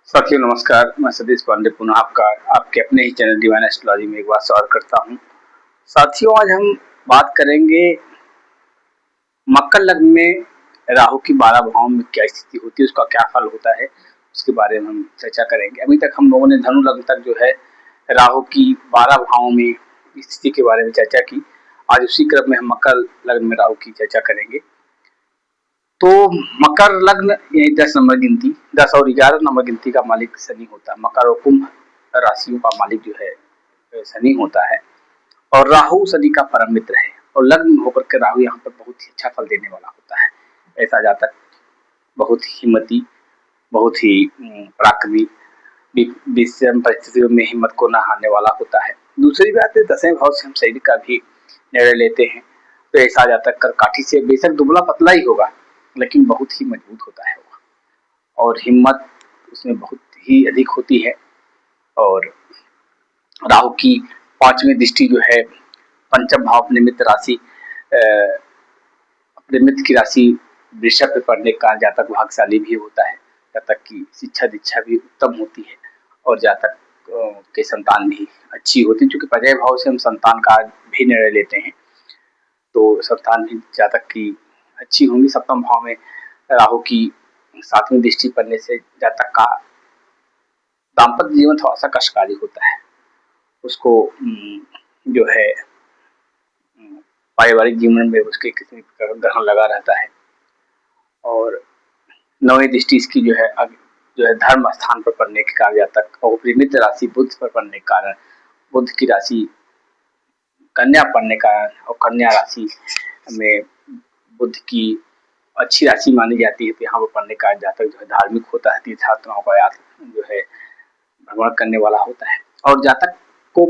साथियों नमस्कार, मैं सतीश पांडे पुनः आपके अपने ही चैनल डिवाइन एस्ट्रोलॉजी में एक बार स्वागत करता हूं। साथियों आज हम बात करेंगे मकर लग्न में राहु की 12 भावों में क्या स्थिति होती है, उसका क्या फल होता है, उसके बारे में हम चर्चा करेंगे। अभी तक हम लोगों ने धनु लग्न तक जो है राहु की 12 भावों में स्थिति के बारे में चर्चा की। आज उसी क्रम में हम मकर लग्न में राहु की चर्चा करेंगे। तो मकर लग्न यही 10 नंबर गिनती, 10 और 11 नंबर गिनती का मालिक शनि होता है। मकर और कुंभ राशियों का मालिक जो है शनि होता है और राहु शनि का परम मित्र है और लग्न में होकर के राहु यहाँ पर बहुत ही अच्छा फल देने वाला होता है। ऐसा जातक बहुत हिम्मती, बहुत ही पराक्रमी, विषम परिस्थितियों में हिम्मत को न हारने वाला होता है। दूसरी बात है 10वें भाव से हम शरीर का भी निर्णय लेते हैं तो ऐसा जातक कर काठी से बेशक दुबला पतला ही होगा लेकिन बहुत ही मजबूत होता है वो और हिम्मत उसमें बहुत ही अधिक होती है। और राहु की 5वीं दृष्टि जो है पंचम भाव अपने मित्र राशि अपने मित्र की राशि वृषभ पे पड़ने का जातक भाग्यशाली भी होता है। जातक की शिक्षा दीक्षा भी उत्तम होती है और जातक के संतान भी अच्छी होती है। क्योंकि पंचम भाव से हम संतान का भी निर्णय लेते हैं तो संतान भी जातक की अच्छी होंगी। सप्तम भाव में राहु की 7वीं दृष्टि पड़ने से जातक का दाम्पत्य जीवन थोड़ा सा कष्टकारी होता है। उसको जो है पारिवारिक जीवन में उसके किसी प्रकार ग्रहण लगा रहता है। और 9वीं दृष्टि इसकी जो है धर्म स्थान पर पड़ने के कारण जातक और मित्र राशि बुध पर पड़ने के कारण बुध की राशि कन्या पड़ने का और कन्या राशि में बुध की अच्छी राशि मानी जाती है तो यहाँ पर पढ़ने का जातक जो है धार्मिक होता है, तीर्थयात्राओं का जो है भ्रमण करने वाला होता है और जातक को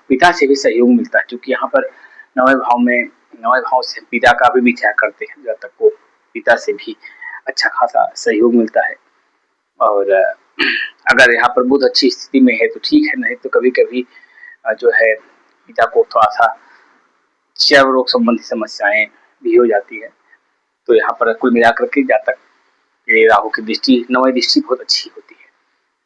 पिता से भी सहयोग मिलता है। क्योंकि यहाँ पर 9वें भाव से पिता का भी विचार करते हैं, जातक को पिता से भी अच्छा खासा सहयोग मिलता है। और अगर यहाँ पर बुध अच्छी स्थिति में है तो ठीक है, नहीं तो कभी कभी जो है पिता को थोड़ा सा चर्म रोग संबंधी समस्याएं भी हो जाती है। तो यहाँ पर कुल मिलाकर के जातक के राहु की दृष्टि 9वीं दृष्टि बहुत अच्छी होती है।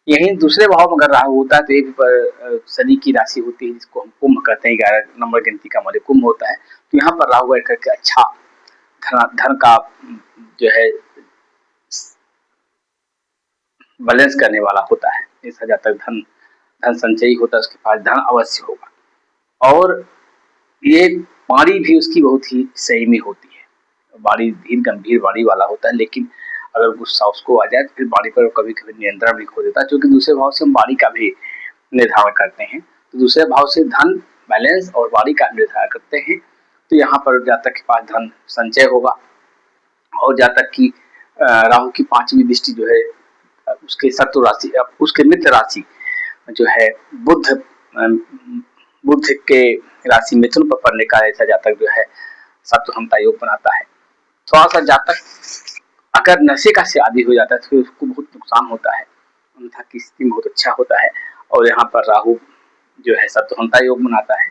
यही दूसरे भाव में अगर राहु होता है तो एक पर शनि की राशि होती है जिसको हम कुंभ कहते हैं, 11 नंबर गिनती का मालिक कुंभ होता है। तो यहाँ पर राहु बैठ करके अच्छा धन का जो है बैलेंस करने वाला होता है। ऐसा जातक धन संचयी होता है, उसके पास धन अवश्य होगा। और ये वाणी भी उसकी बहुत ही संयमी होती है, वाणी धीर गंभीर वाणी वाला होता है। लेकिन अगर गुस्सा उसको आ जाए तो फिर वाणी पर कभी कभी नियंत्रण भी खो देता है। क्योंकि दूसरे भाव से हम वाणी का भी निर्धारण करते हैं तो दूसरे भाव से धन बैलेंस और वाणी का निर्धारण करते हैं। तो यहाँ पर जातक के पास धन संचय होगा। और जातक की राहु की 5वीं दृष्टि जो है उसके शत्रु राशि उसके मित्र राशि जो है बुध के राशि मिथुन पर पड़ने का ऐसा जातक जो है सप्तमता योग बनाता है। थोड़ा सा जातक अगर नशे का से आदी हो जाता है तो फिर उसको बहुत नुकसान होता है, अन्यथा की स्थिति बहुत अच्छा होता है। और यहाँ पर राहु जो है सप्तमता योग बनाता है।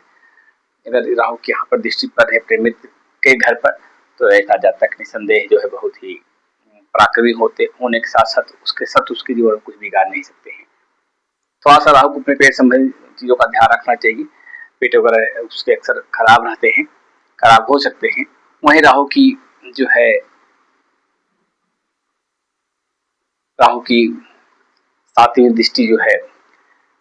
अगर राहु की यहाँ पर दृष्टि पर है प्रेमित के घर पर तो ऐसा जातक निसंदेह जो है बहुत ही पराक्रमी होने के साथ साथ उसके जीवन में कुछ बिगाड़ नहीं सकते हैं। थोड़ा सा राहु को अपने पेट संबंधी चीजों का ध्यान रखना चाहिए। पेट वगैरह उसके अक्सर खराब रहते हैं, खराब हो सकते हैं। वहीं राहु की 7वीं दृष्टि जो है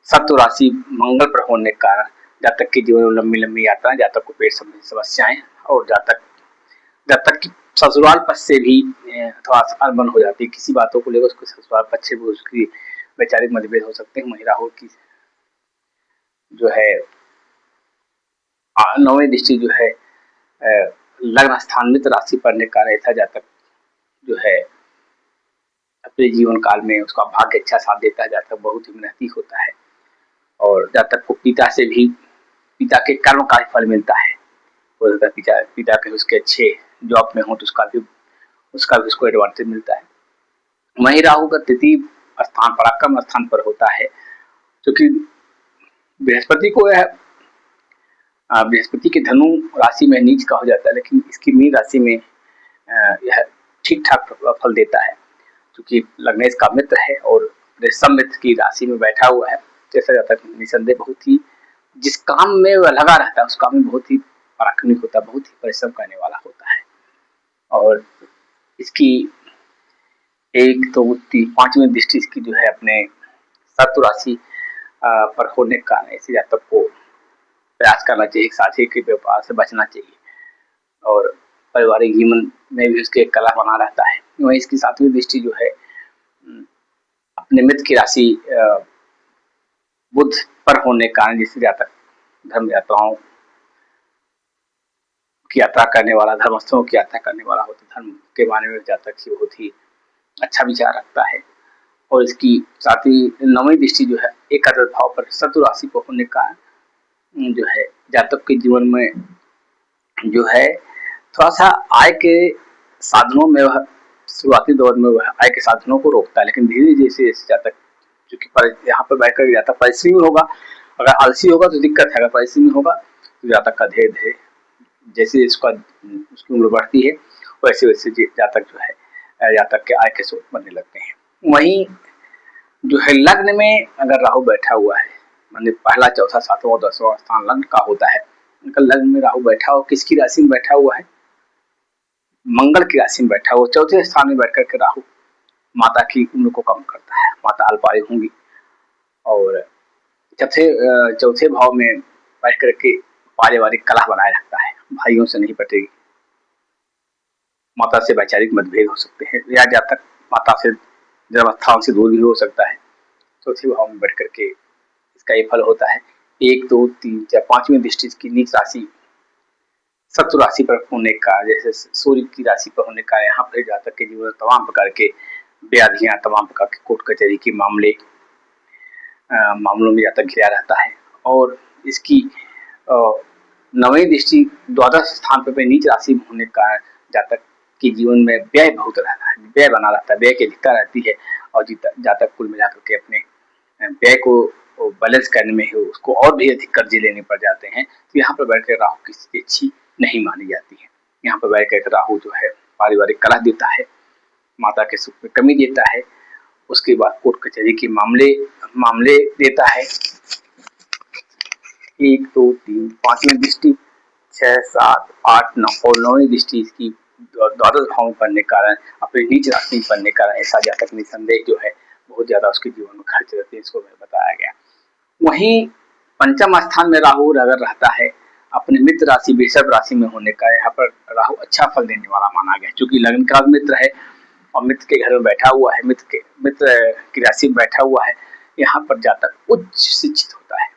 शत्रु राशि मंगल पर होने के कारण जातक के जीवन में लंबी लंबी यात्रा, जातक को पेट संबंधी समस्याएं और जातक की ससुराल पक्ष से भी थोड़ा सा अनबन हो जाती है। किसी बातों को लेकर उसके ससुराल पक्ष से भी उसकी वैचारिक मतभेद हो सकते हैं। वहीं राहु की जो है 9वीं दृष्टि जो है लग्न स्थान मित्र राशि पढ़ने का ऐसा जातक जो है अपने जीवन काल में उसका भाग्य अच्छा साथ देता है। जातक बहुत ही मेहनती होता है और जातक को पिता के कर्म का फल मिलता है। पिता के उसके अच्छे जॉब में हो तो उसका भी उसको एडवांटेज मिलता है। वहीं राहु का 3य स्थान पराक्रम स्थान पर होता है। क्योंकि बृहस्पति को बृहस्पति के धनु राशि में नीच का हो जाता है, लेकिन इसकी मीन राशि में यह ठीक ठाक फल देता है। क्योंकि लग्नेश का मित्र है और रेशम मित्र की राशि में बैठा हुआ है, जैसा जातक निसंदेह बहुत ही जिस काम में वह लगा रहता है उस काम में बहुत ही पराक्रमिक होता है, बहुत ही परिश्रम करने वाला होता है। और इसकी एक तो पांचवी दृष्टि इसकी जो है अपने शत्रु राशि पर होने के कारण ऐसे जातक को प्रयास करना चाहिए, साथी के व्यापार से बचना चाहिए और पारिवारिक जीवन में भी उसके कला बना रहता है। वहीं इसकी सातवीं दृष्टि जो है अपने मित्र की राशि बुध पर होने के कारण जिससे जातक धर्म यात्राओं की यात्रा करने वाला, धर्मस्थलों की यात्रा करने वाला होता है, धर्म के बारे में जातक ही बहुत ही अच्छा विचार रखता है। और इसकी साथ ही नौवीं दृष्टि जो है एकादश भाव पर शत्रु राशि पर होने का जो है जातक के जीवन में जो है थोड़ा सा आय के साधनों में वह शुरुआती दौर में वह आय के साधनों को रोकता है, लेकिन धीरे धीरे जैसे जातक क्योंकि यहाँ पर बैठकर जातक परिश्रमी होगा, अगर आलसी होगा तो दिक्कत है, अगर परिश्रमी होगा तो जातक का धीरे धीरे जैसे उसकी उम्र बढ़ती है वैसे वैसे जातक जो है जातक के आय के स्रोत बनने लगते हैं। वहीं जो है लग्न में अगर राहु बैठा हुआ है, माने पहला चौथा सातवां दसवां स्थान लग्न का होता है, उनका लग्न में राहु बैठा हो, किसकी राशि में बैठा हुआ है? मंगल की राशि में बैठा हुआ। चौथे स्थान में बैठ करके राहु माता की उम्र को कम करता है, माता अल्पायु होंगी। और चौथे भाव में बैठ करके पारिवारिक कलह बनाए रखता है, भाइयों से नहीं पटेगी, माता से वैचारिक मतभेद हो सकते हैं, या जातक माता से जन्मस्थान से दूर भी हो सकता है। चौथे भाव में बैठ करके इसका ये फल होता है। 1 2 3 4 5वीं दृष्टि की नीच राशि शत्रु राशि पर होने का, जैसे सूर्य की राशि पर होने का, यहाँ पर जातक के जीवन में तमाम प्रकार के व्याधियां, तमाम प्रकार के कोर्ट कचहरी के मामलों में जातक घिरा रहता है। और इसकी नवीं दृष्टि द्वादश स्थान पर नीच राशि में होने का जातक के जीवन में व्यय बहुत रहता है, व्यय बना रहता है, व्यय की अधिकता रहती है और जातक कुल मिलाकर के अपने व्यय को बैलेंस करने में ही उसको और भी अधिक कर्जे लेने पड़ जाते हैं। तो यहाँ पर बैठकर राहु की स्थिति अच्छी नहीं मानी जाती है। यहाँ पर बैठकर राहु जो है पारिवारिक कलह देता है, माता के सुख में कमी देता है, उसके बाद कोर्ट कचहरी के मामले देता है। 1 2 3 5वीं दृष्टि 6 7 8 9 और 9वीं दृष्टि इसकी द्वादश भाव में पड़ने के कारण, अपने नीच राशि में पड़ने के कारण ऐसा जातक निसंदेह जो है बहुत ज्यादा उसके जीवन में खर्च रहते हैं, इसको बताया गया। वहीं पंचम स्थान में राहु अगर रहता है अपने मित्र राशि वृषभ राशि में होने का, यहाँ पर राहु अच्छा फल देने वाला माना गया, क्योंकि लग्न का मित्र है और मित्र के घर में बैठा हुआ है, मित्र की राशि में बैठा हुआ है। यहाँ पर जातक उच्च शिक्षित होता है,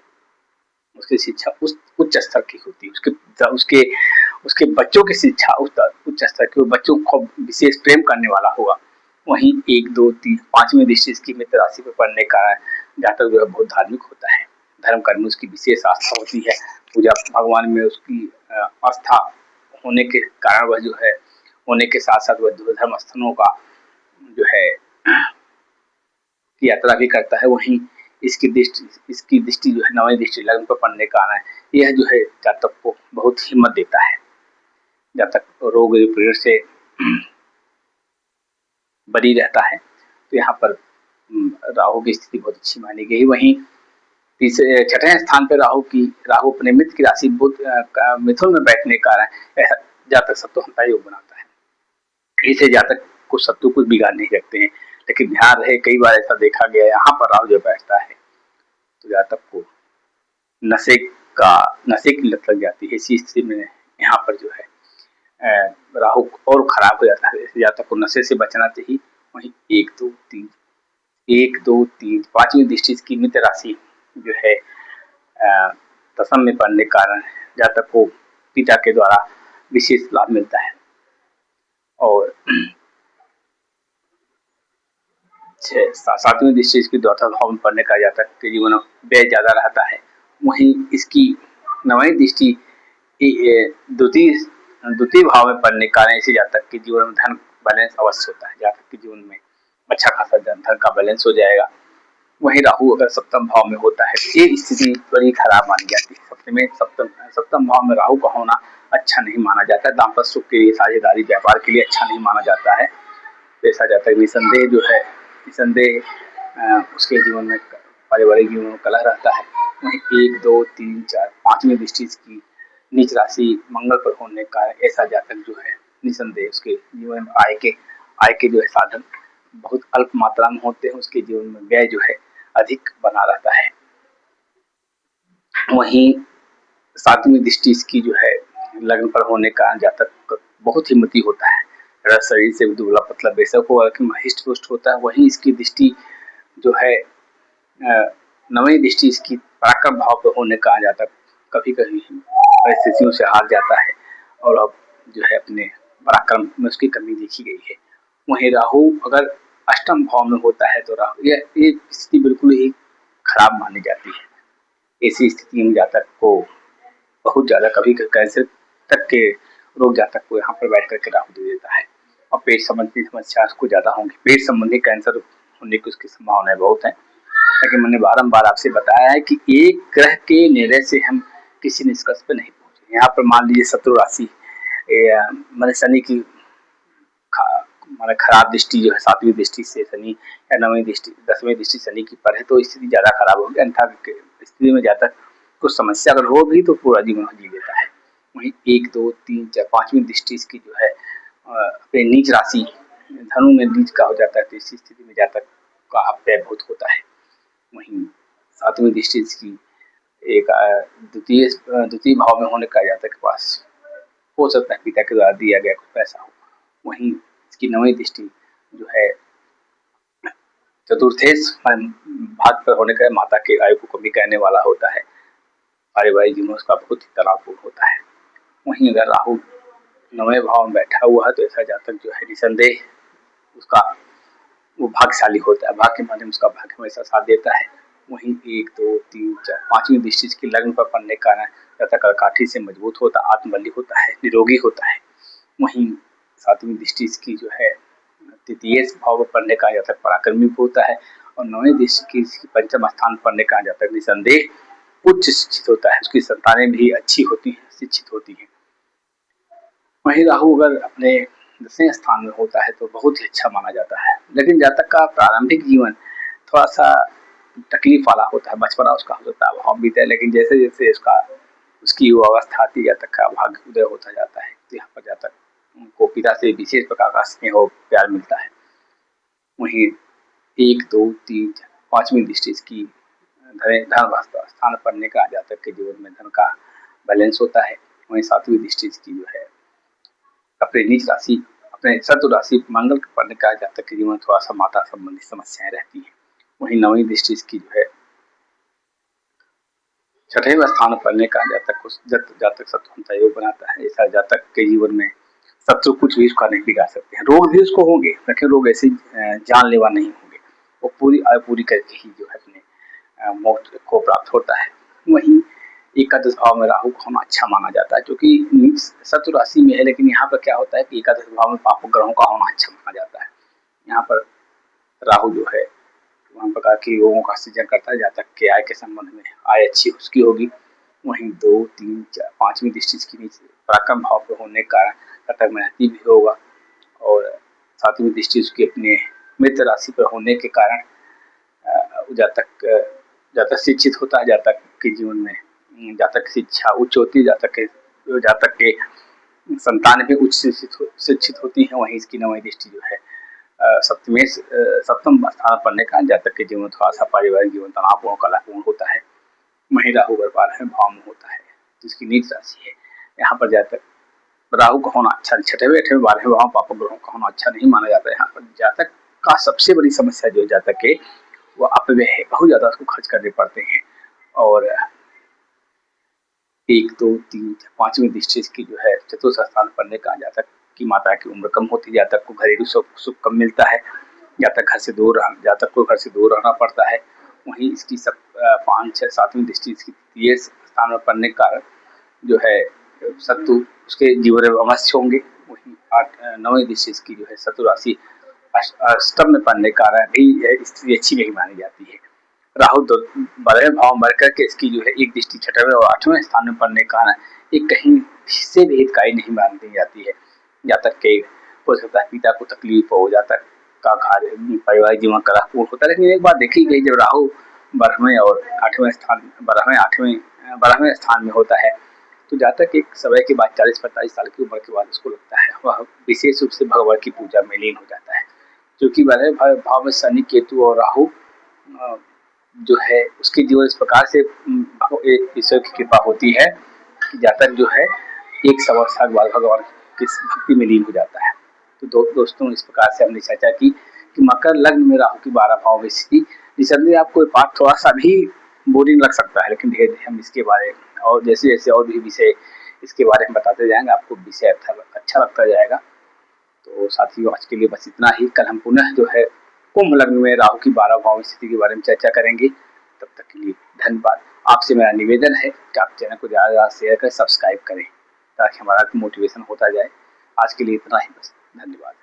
उसकी शिक्षा उच्च स्तर की होती है, उसके बच्चों की शिक्षा उच्च स्तर की, बच्चों को विशेष प्रेम करने वाला होगा। वहीं 1 2 3 5वीं दृष्टि इसकी मित्र राशि पर पड़ने का जातक जो है बहुत धार्मिक होता है, धर्म कर्म में उसकी विशेष आस्था होती है, पूजा भगवान में उसकी आस्था होने के कारण वह जो है होने के साथ साथ वह धर्म स्थलों का जो है यात्रा भी करता है। वहीं इसकी दृष्टि जो है नवीं दृष्टि लग्न पर पड़ने का कारण यह जो है जातक को बहुत हिम्मत देता है, जातक रोग पीड़ से बरी रहता है। तो यहाँ पर राहु की स्थिति बहुत अच्छी मानी गई। वहीं छठे स्थान पर राहु अपने मित्र की राशि मिथुन में बैठने का कारण जातक शत्रुहंता योग बनाता है। इसे जातक को शत्रु कुछ बिगाड़ नहीं सकते हैं, लेकिन ध्यान रहे कई बार ऐसा देखा गया यहाँ पर राहु जब बैठता है तो जातक को नशे की लत लग जाती है। इसी स्थिति में यहाँ पर जो है राहु और खराब हो जाता है, जातक को नशे से बचना चाहिए। वहीं 1 2 3 5वीं दृष्टि की मित्र राशि जो है दशम में पड़ने के कारण जातक को पिता के द्वारा विशेष लाभ मिलता है। और 7वीं दृष्टि इसकी द्वादश भाव में पड़ने का जातक के जीवन में व्यय ज्यादा रहता है। वहीं इसकी 9वीं दृष्टि द्वितीय भाव में पड़ने के कारण इसे जातक के जीवन में धन बैलेंस अवश्य होता है, जातक के जीवन में अच्छा खासा धन का बैलेंस हो जाएगा। वहीं राहु अगर सप्तम भाव में होता है तो ये स्थिति बड़ी खराब मानी जाती है। सप्तम भाव में राहु का होना अच्छा नहीं माना जाता है, दाम्पत्य सुख के लिए, साझेदारी व्यापार के लिए अच्छा नहीं माना जाता है। ऐसा जातक निसंदेह उसके जीवन में पारिवारिक जीवन में कलह रहता है। वहीं 1, 2, 3, 4, 5वीं दृष्टि इसकी नीच राशि मंगल पर होने का ऐसा जातक जो है निसंदेह उसके जीवन में आय के जो है साधन बहुत अल्प मात्रा में होते हैं, उसके जीवन में व्यय जो है अधिक बना रहता है। वहीं 7वीं दृष्टि इसकी जो है लग्न पर होने का जातक बहुत हिम्मती होता है, शरीर से दुबला पतला बेशक हो लेकिन हिष्ट पुष्ट होता है। वहीं इसकी दृष्टि जो है 9वीं दृष्टि इसकी पराक्रम भाव पर होने का जातक कभी कभी परिस्थितियों से हार जाता है और अब जो है अपने पराक्रम में उसकी कमी देखी गई है। वहीं राहु अगर अष्टम भाव में होता है तो राहु ये स्थिति बिल्कुल ही खराब मानी जाती है। ऐसी स्थिति में जातक को बहुत ज्यादा कभी कैंसर तक के रोग जातक को यहाँ पर बैठ करके राहु दे देता है और पेट संबंधी समस्या उसको ज्यादा होंगी। पेट संबंधी कैंसर होने की उसकी संभावनाएं बहुत है, लेकिन मैंने बारंबार आपसे बताया है कि एक ग्रह के निर्णय से हम किसी निष्कर्ष पे नहीं पहुंचे। यहाँ पर मान लीजिए शत्रु राशि मैंने शनि की खराब दृष्टि जो है 7वीं दृष्टि से शनि या 9वीं दृष्टि 10वीं दृष्टि शनि की पर है तो स्थिति ज्यादा खराब होगी। अन्यथा स्थिति में जातक कुछ समस्या अगर हो भी तो पूरा जीवन जी लेता है। वहीं 1, 2, 3, 4, 5वीं दृष्टि इसकी जो है अपने नीच राशि धनु में नीच का हो जाता है तो इसी स्थिति में जातक का अपव्यय बहुत होता है। वहीं 7वीं दृष्टि इसकी एक द्वितीय भाव में होने का जातक के पास हो सकता है पिता के द्वारा दिया गया कुछ पैसा हो। वहीं इसकी 9वीं दृष्टि जो है चतुर्थेश भाग पर होने का माता के आयु को कमी करने वाला होता है। पारिवारिक जीवन उसका बहुत ही तनावपूर्ण होता है। वहीं अगर राहु 9वें भाव में बैठा हुआ है तो ऐसा जातक जो है निसंदेह उसका वो भाग्यशाली होता है, भाग्य के माध्यम उसका भाग्य हमेशा साथ देता है। वहीं 1, 2, 3, 4, 5वीं दृष्टि की लग्न पर पड़ने का जातक काठी से मजबूत होता है, आत्मबली होता है, निरोगी होता है। वहीं 7वीं दृष्टि की जो है तृतीय भाव पर पड़ने का जातक पराक्रमी होता है और 9वीं दृष्टि की पंचम स्थान पड़ने का जातक निसंदेह उच्च शिक्षित होता है, उसकी संतानें भी अच्छी होती हैं, शिक्षित होती हैं। वहीं राहु अगर अपने 10वें स्थान में होता है तो बहुत ही अच्छा माना जाता है, लेकिन जातक का प्रारंभिक जीवन थोड़ा सा तकलीफ वाला होता है, बचपना उसका हो जाता है, भाव बीता है, लेकिन जैसे जैसे उसकी युवावस्था आती जातक का भाग्य उदय होता जाता है तो यहाँ पर जातक उनको पिता से विशेष प्रकार का स्नेह और प्यार मिलता है। वहीं 1, 2, 3, 5वीं दृष्टि की धन स्थान पड़ने का जातक के जीवन में धन का बैलेंस होता है। वहीं 7वीं दृष्टि की जो है अपने नीच राशि अपने शत्रु राशि मंगल के पड़ने का जातक के जीवन थोड़ा सा माता संबंधी समस्याएं रहती हैं। वहीं 9वीं दृष्टि की जो है 6वें स्थान पड़ने का जातक शत्रुता योग बनाता है। ऐसा जातक के जीवन में शत्रु कुछ भी उसका नहीं बिगाड़ सकते हैं। रोग भी उसको होंगे लेकिन रोग ऐसे जानलेवा नहीं होंगे, वो पूरी करके ही जो है अपने मोक्ष को प्राप्त होता है। वहीं एकादश भाव में राहु का होना अच्छा माना जाता है, क्योंकि शत्रु राशि में है, लेकिन यहाँ पर क्या होता है कि एकादश भाव में पाप ग्रहों का होना अच्छा माना जाता है। यहाँ पर राहु जो है तमाम प्रकार के योगों का सृजन करता है, जातक के आय के संबंध में आय अच्छी उसकी होगी। वहीं 2, 3, 4, 5वीं दृष्टि की पराक्रम भाव पर होने का जातक मेहनती भी होगा और 7वीं दृष्टि उसकी अपने मित्र राशि पर होने के कारण जातक शिक्षित होता है। जातक के जीवन में जातक की शिक्षा उच्च होती है, जातक के संतान भी उच्च शिक्षित होती है। वहीं इसकी 9वीं दृष्टि जो है सप्तम स्थान पढ़ने का जातक के जीवन थोड़ा सा पारिवारिक जीवन तनावपूर्ण कलापूर्ण होता है। वहीं राहु अगर 12वें भाव में होता है जिसकी नीच राशि है, यहाँ पर जातक राहु का होना अच्छा 6वें 8वें 12वें भाव पाप ग्रहों का होना अच्छा नहीं माना जाता है। यहाँ पर जातक का सबसे बड़ी समस्या जो जातक के वो अपव्यय है, बहुत ज्यादा उसको खर्च करने पड़ते हैं। और 1, 2, 3, 5वीं दृष्टि की जो है चतुर्थ स्थान पढ़ने का जातक की माता की उम्र कम होती है, जातक को घरेलू सुख कम मिलता है, जातक को घर से दूर रहना पड़ता है। वहीं इसकी 5, 6, 7वीं दृष्टि इसकी तृतीय स्थान में पढ़ने के कारण जो है शत्रु उसके जीवन में अवश्य होंगे। वहीं 8, 9वीं दृष्टि की जो है शत्रु राशि अष्टम में पढ़ने के कारण भी स्थिति अच्छी नहीं मानी जाती है। राहु 12वें भाव में करके इसकी जो है एक दृष्टि 6वें और 8वें स्थान में पढ़ने के कारण एक कहीं से भी हितकारी नहीं मानी जाती है। जातक के हो सकता है पिता को तकलीफ हो, जातक का कार्य पारिवारिक जीवन कलहपूर्ण होता है। लेकिन एक बात देखी गई, जब राहु 12वें और 8वें स्थान 12वें स्थान में होता है, तो जहाँ तक एक समय के बाद 40-45 साल की उम्र के बाद उसको लगता है वह विशेष रूप से भगवान की पूजा में लीन हो जाता है। क्योंकि 12वें भाव में शनि, केतु और राहु जो है उसके जीवन इस प्रकार से ईश्वर की कृपा होती है कि जहाँ तक जो है एक संवत्सर बाद भगवान की भक्ति में लीन हो जाता है। तो दोस्तों, इस प्रकार से हमने चर्चा की कि मकर लग्न में राहु की 12 भाव में स्थिति। निसंदेह आपको पाठ थोड़ा सा भी बोरिंग लग सकता है, लेकिन धीरे धीरे हम इसके बारे में और जैसे जैसे और भी विषय इसके बारे में बताते जाएंगे, आपको विषय अच्छा लगता जाएगा। तो साथियों, आज के लिए बस इतना ही। कल हम पुनः जो है कुंभ लग्न में राहु की 12 भाव स्थिति के बारे में चर्चा करेंगे। तब तक के लिए धन्यवाद। आपसे मेरा निवेदन है कि आप चैनल को ज़्यादा से ज़्यादा शेयर करें, सब्सक्राइब करें, ताकि हमारा मोटिवेशन होता जाए। आज के लिए इतना ही, बस धन्यवाद।